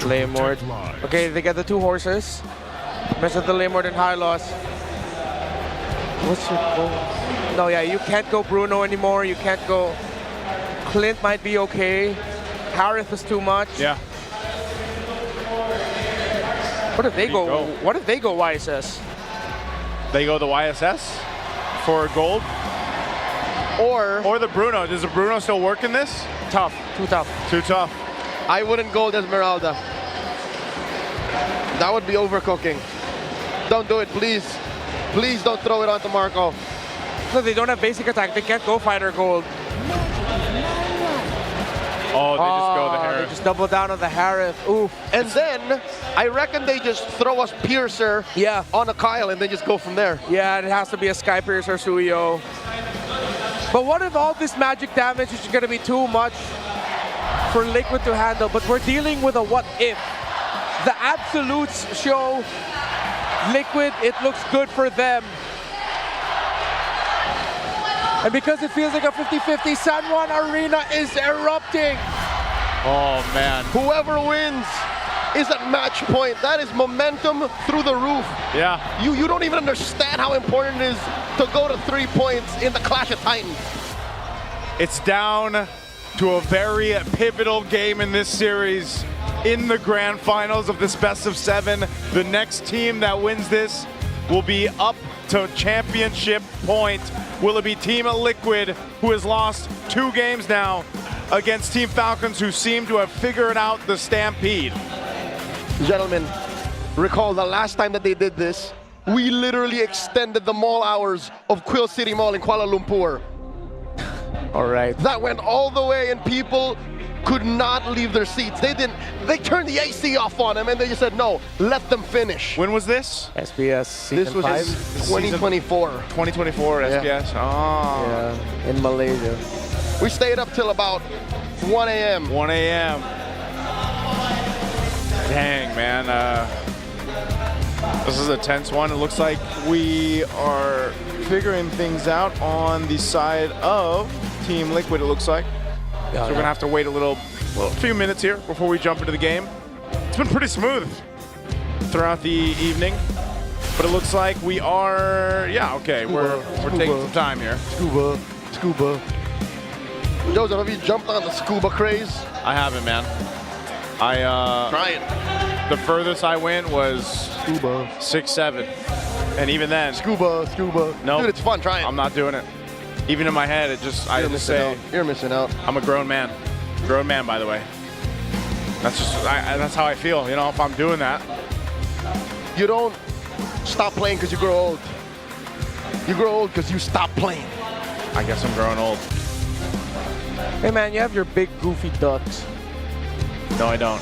Laymord. Okay, they get the 2 horses. Mess with the Laymord and high loss. What's your goal? No, yeah, you can't go Bruno anymore. You can't go. Clint might be okay. Harith is too much. Yeah. What if they go? What if they go YSS? They go the YSS for gold? Or the Bruno. Does the Bruno still work in this? Tough. Too tough. Too tough. I wouldn't gold Esmeralda. That would be overcooking. Don't do it, please. Please don't throw it onto Marco. No, they don't have basic attack. They can't go fighter gold. Oh, they just go the They Harith. just double down on the Harith. Oof. And then, I reckon they just throw us Piercer on a Kyle and then just go from there. Yeah, it has to be a Sky Piercer Suyo. But what if all this magic damage is going to be too much for Liquid to handle? But we're dealing with a what if. The absolutes show Liquid, it looks good for them. And because it feels like a 50-50, San Juan Arena is erupting. Oh, man. Whoever wins is at match point. That is momentum through the roof. Yeah. You don't even understand how important it is to go to 3 points in the Clash of Titans. It's down to a very pivotal game in this series in the grand finals of this best of 7. The next team that wins this will be up to championship point. Will it be Team Liquid, who has lost 2 games now, against Team Falcons, who seem to have figured out the Stampede? Gentlemen, recall the last time that they did this, we literally extended the mall hours of Quill City Mall in Kuala Lumpur. All right. That went all the way and people could not leave their seats. They turned the AC off on them and they just said, no, let them finish. When was this? SBS season This was 5? 2024. 2024 SBS. Oh. Yeah, in Malaysia. We stayed up till about 1 a.m. 1 a.m. Dang, man. This is a tense one. It looks like we are figuring things out on the side of Team Liquid, it looks like. So we're gonna have to wait a few minutes here before we jump into the game. It's been pretty smooth throughout the evening, but it looks like we are, we're taking some time here. Scuba. Joseph, have you jumped on the scuba craze? I haven't, man. Try it. The furthest I went was Scuba. 6'7", and even then, Scuba. no, Dude, it's fun. Try it. I'm not doing it. Even in my head, I just say, you're missing out. I'm a grown man. Grown man, by the way. That's just, that's how I feel, you know, if I'm doing that. You don't stop playing because you grow old. You grow old because you stop playing. I guess I'm growing old. Hey man, you have your big goofy ducks. No, I don't.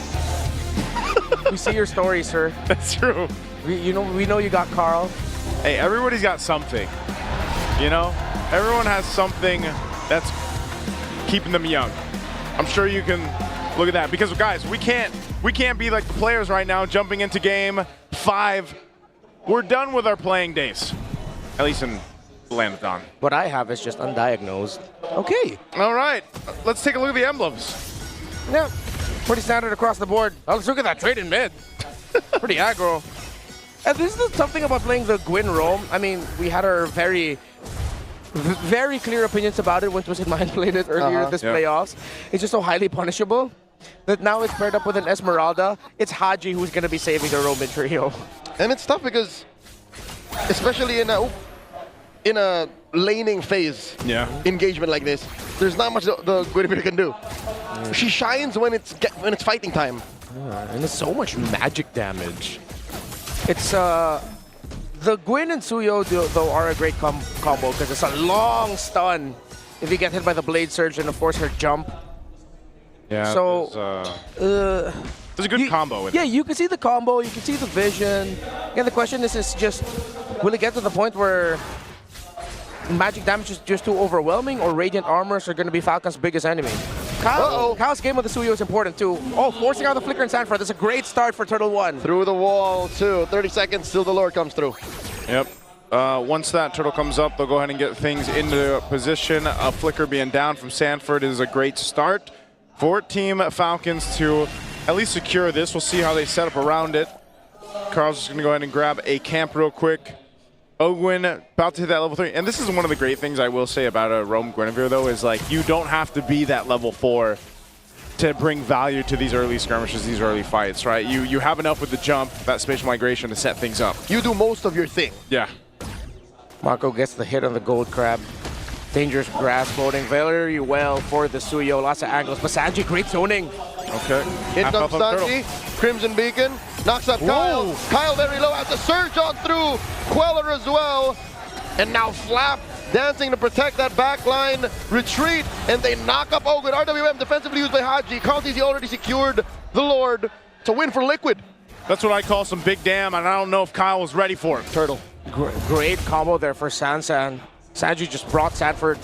We see your story, sir. That's true. We know you got Carl. Hey, everybody's got something, you know? Everyone has something that's keeping them young. I'm sure you can look at that because, guys, we can't be like the players right now jumping into game 5. We're done with our playing days, at least in Lanathon. What I have is just undiagnosed. Okay. All right, let's take a look at the emblems. Yeah, pretty standard across the board. Oh, let's look at that trade in mid. Pretty aggro. And this is something about playing the Gwyn roam. I mean, we had our very clear opinions about it when Twisted Mind played it earlier this playoffs. It's just so highly punishable that now it's paired up with an Esmeralda. It's Haji who's going to be saving the Roman trio. And it's tough because, especially in a laning phase engagement like this, there's not much the Guinevere can do. She shines when it's fighting time. And there's so much magic damage. It's the Gwyn and Suyo, though, are a great combo because it's a long stun if you get hit by the Blade Surge and, of course, her jump. Yeah, so, there's a good combo with it. Yeah, you can see the combo, you can see the vision. And the question is just, will it get to the point where magic damage is just too overwhelming or Radiant Armors are going to be Falcon's biggest enemy? Kyle's game with the Suyo is important too. Oh, forcing out the Flicker and Sanford. That's a great start for Turtle 1. Through the wall too. 30 seconds till the Lord comes through. Yep. Once that Turtle comes up, they'll go ahead and get things into position. A Flicker being down from Sanford is a great start for Team Falcons to at least secure this. We'll see how they set up around it. Carl's just going to go ahead and grab a camp real quick. Ogwin about to hit that level 3. And this is one of the great things I will say about a Roam Guinevere, though, is like you don't have to be that level 4 to bring value to these early skirmishes, these early fights, right? You have enough with the jump, that spatial migration to set things up. You do most of your thing. Yeah. Marco gets the hit on the gold crab. Dangerous grass loading very well for the Suyo. Lots of angles, but Sanji, great zoning. Okay. In comes Sanji. Crimson Beacon knocks up Kyle. Kyle very low, has to surge on through. Queller as well. And now Flap dancing to protect that backline. Retreat, and they knock up Ogwin. RWM defensively used by Haji. Conti's already secured the Lord. It's a win for Liquid. That's what I call some big damn, and I don't know if Kyle was ready for it. Turtle. Great combo there for Sansan. Sanji just brought Sanford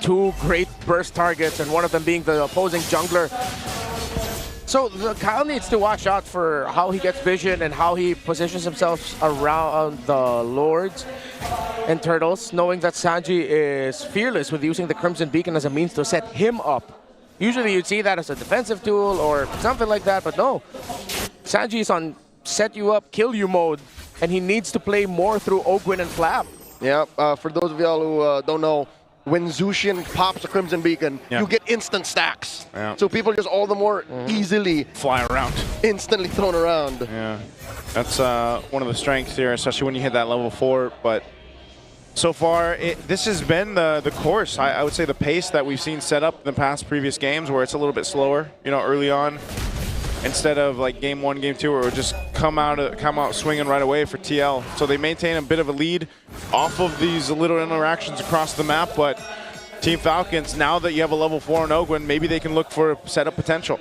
2 great burst targets, and one of them being the opposing jungler. So Kyle needs to watch out for how he gets vision and how he positions himself around the Lords and Turtles, knowing that Sanji is fearless with using the Crimson Beacon as a means to set him up. Usually you'd see that as a defensive tool or something like that, but no. Sanji is on set you up, kill you mode, and he needs to play more through Ogwin and Flap. Yeah, for those of y'all who don't know, when Zushin pops a Crimson Beacon, you get instant stacks. Yeah. So people just all the more easily fly around. Instantly thrown around. Yeah, that's one of the strengths here, especially when you hit that level 4. But so far, this has been the course. I would say the pace that we've seen set up in the past previous games, where it's a little bit slower, you know, early on. Instead of like game 1, game 2, where it would just come out swinging right away for TL. So they maintain a bit of a lead off of these little interactions across the map. But Team Falcons, now that you have a level 4 in Ogwin, maybe they can look for setup potential.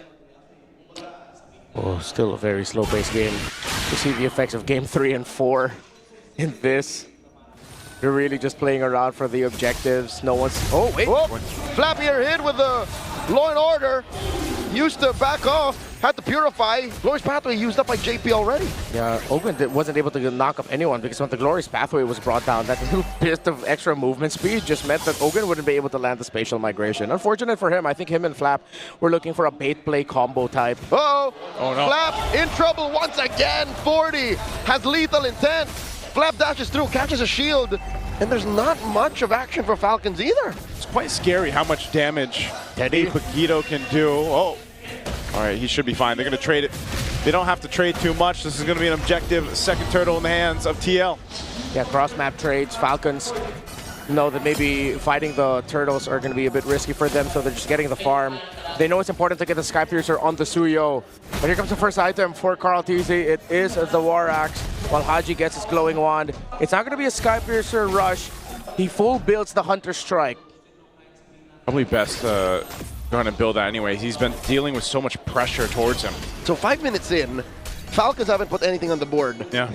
Oh, still a very slow-paced game. You see the effects of game 3 and 4 in this. They're really just playing around for the objectives. No one's... Oh, wait. Whoop. Flappier hit with the Law and Order. Used to back off. Had to purify. Glorious Pathway used up by JP already. Yeah, Ogwin wasn't able to knock up anyone because when the Glorious Pathway was brought down, that little bit of extra movement speed just meant that Ogwin wouldn't be able to land the spatial migration. Unfortunate for him. I think him and Flap were looking for a bait play combo type. Uh-oh. Oh, no. Flap in trouble once again. 40 has lethal intent. Flap dashes through, catches a shield, and there's not much of action for Falcons either. It's quite scary how much damage Paquito can do. Oh. All right, he should be fine. They're going to trade it. They don't have to trade too much. This is going to be an objective second turtle in the hands of TL. Yeah, cross-map trades. Falcons know that maybe fighting the turtles are going to be a bit risky for them, so they're just getting the farm. They know it's important to get the Sky Piercer on the Suyo. But here comes the first item for Carl TZ. It is the War Axe, while Haji gets his Glowing Wand. It's not going to be a Sky Piercer rush. He full builds the Hunter Strike. Probably best go ahead and build that anyway. He's been dealing with so much pressure towards him. So 5 minutes in, Falcons haven't put anything on the board. Yeah.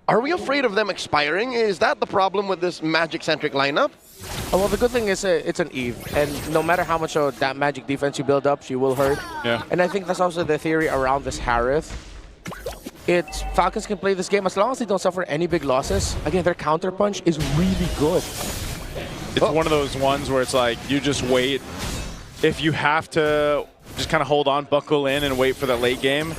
Are we afraid of them expiring? Is that the problem with this Magic-centric lineup? Oh, well, the good thing is it's an Eve, and no matter how much of that Magic defense you build up, she will hurt. Yeah. And I think that's also the theory around this Harith. Falcons can play this game as long as they don't suffer any big losses. Again, their counter punch is really good. It's one of those ones where it's like, you just wait. If you have to just kind of hold on, buckle in, and wait for the late game,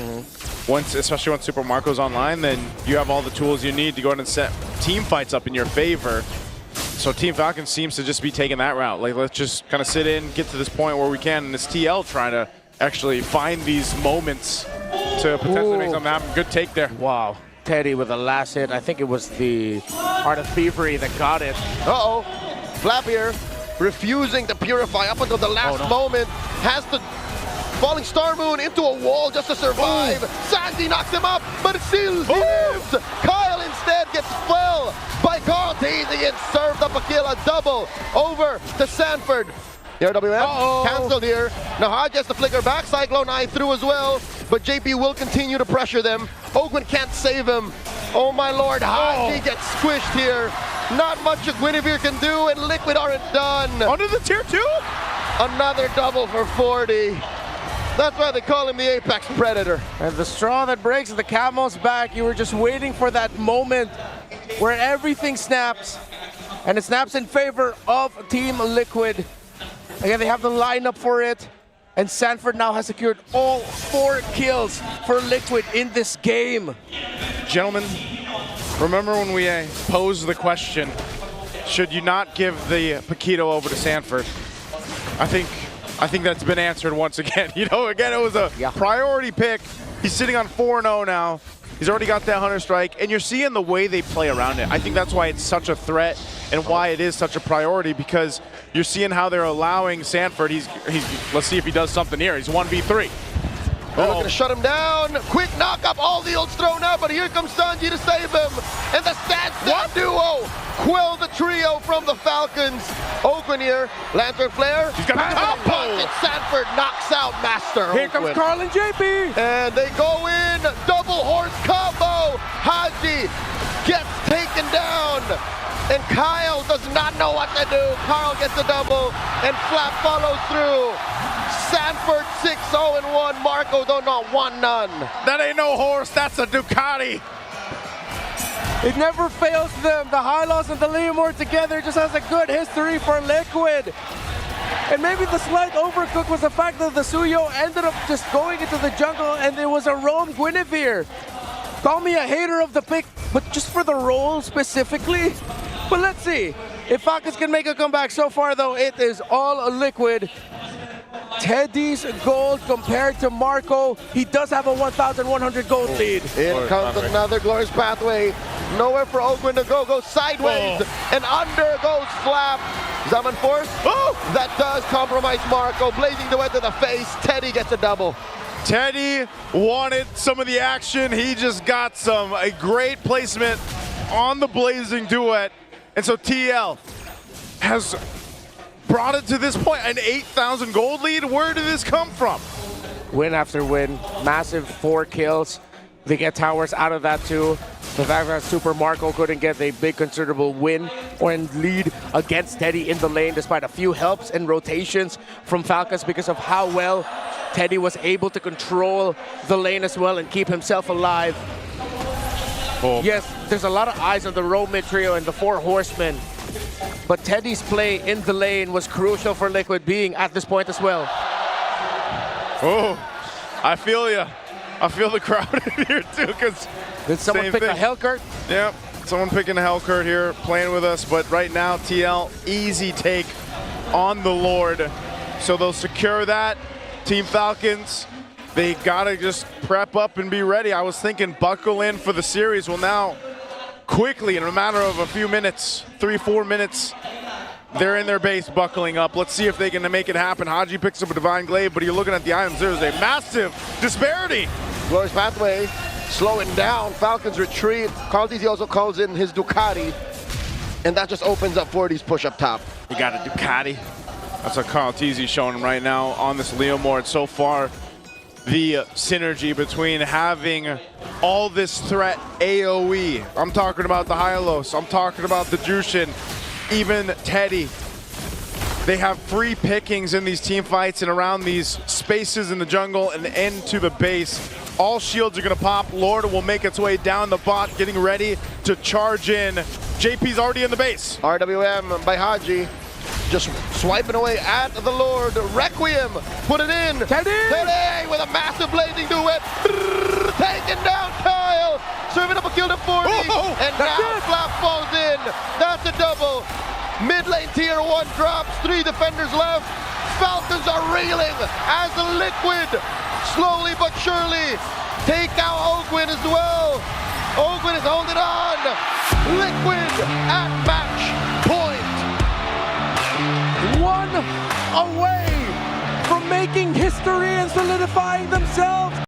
especially when Super Marco's online, then you have all the tools you need to go ahead and set team fights up in your favor. So Team Falcons seems to just be taking that route. Like, let's just kind of sit in, get to this point where we can, and it's TL trying to actually find these moments to potentially make something happen. Good take there. Wow. Teddy with the last hit. I think it was the Heart of Thievery that got it. Uh-oh. Flappier refusing to purify up until the last moment. Has to falling Star Moon into a wall just to survive. Sandy knocks him up, but it still lives. Kyle instead gets fell by Carl Teasy and served up a kill, a double over to Sanford. The RWM canceled here. Now Hodge has to flicker back. Cyclone Eye through as well, but JP will continue to pressure them. Ogwin can't save him. Oh my lord, Haji gets squished here. Not much a Guinevere can do, and Liquid aren't done. Under the tier 2? Another double for 40. That's why they call him the Apex Predator. And the straw that breaks the camel's back. You were just waiting for that moment where everything snaps, and it snaps in favor of Team Liquid. Again, they have the lineup for it, And Sanford now has secured all 4 kills for Liquid in this game. Gentlemen, remember when we posed the question, should you not give the Paquito over to Sanford? I think that's been answered once again. You know, again, it was a priority pick. He's sitting on 4-0 now. He's already got that Hunter Strike, and you're seeing the way they play around it. I think that's why it's such a threat and why it is such a priority, because you're seeing how they're allowing Sanford. Let's see if he does something here. He's 1v3. They're looking to shut him down. Quick knock up. All the ults thrown out, but here comes Sanji to save him. And the stand duo quill the trio from the Falcons. Oakland here. Lantern Flare. He's got a combo. Sanford knocks out Master. Here comes Carl and JP. And they go in. Double horse combo. Haji gets taken down. And Kyle does not know what to do. Carl gets a double, and Flap follows through. Sanford 6-0-1. Marco don't know 1-0. That ain't no horse, that's a Ducati. It never fails them. The Hylos and the Leomore together just has a good history for Liquid. And maybe the slight overcook was the fact that the Suyo ended up just going into the jungle and there was a roam Guinevere. Call me a hater of the pick, but just for the role specifically. But let's see if Falcons can make a comeback. So far, though, it is all Liquid. Teddy's gold compared to Marco. He does have a 1,100 gold lead. In comes another glorious pathway. Nowhere for Oakland to go. Goes sideways and under goes Flap. Zaman Force. That does compromise Marco. Blazing duet to the face. Teddy gets a double. Teddy wanted some of the action. He just got a great placement on the blazing duet. And so TL has brought it to this point, an 8,000 gold lead. Where did this come from? Win after win, massive 4 kills. They get towers out of that too. The fact that Super Marco couldn't get a big considerable win or lead against Teddy in the lane despite a few helps and rotations from Falcons because of how well Teddy was able to control the lane as well and keep himself alive. Yes, there's a lot of eyes on the roam mid trio and the 4 horsemen. But Teddy's play in the lane was crucial for Liquid being at this point as well. I feel you. I feel the crowd in here too, because did someone pick a Hellcurt? Yep, someone picking a Hellcurt here, playing with us. But right now, TL, easy take on the Lord. So they'll secure that. Team Falcons, they gotta just prep up and be ready. I was thinking buckle in for the series. Well, now, quickly, in a matter of a few minutes, 3-4 minutes, they're in their base buckling up. Let's see if they can make it happen. Haji picks up a Divine Glaive, but you're looking at the items. There's a massive disparity. Glorious pathway, slowing down. Falcons retreat. Carl TZ also calls in his Ducati, and that just opens up 40's push up top. You got a Ducati. That's what Carl TZ showing him right now on this Leomore. So far, the synergy between having all this threat AoE. I'm talking about the Hylos. I'm talking about the Jushin. Even Teddy. They have free pickings in these team fights and around these spaces in the jungle and into the base. All shields are going to pop. Lord will make its way down the bot, getting ready to charge in. JP's already in the base. RWM by Haji. Just swiping away at the Lord. Requiem, put it in. Teddy! Teddy with a massive blazing duet. Taking down Kyle. Serving up a kill to 40. And now Flap falls in. That's a double. Mid lane tier 1 drops. 3 defenders left. Falcons are reeling as the Liquid slowly but surely take out Oakland as well. Oakland is holding on. Liquid at match point. 1 away from making history and solidifying themselves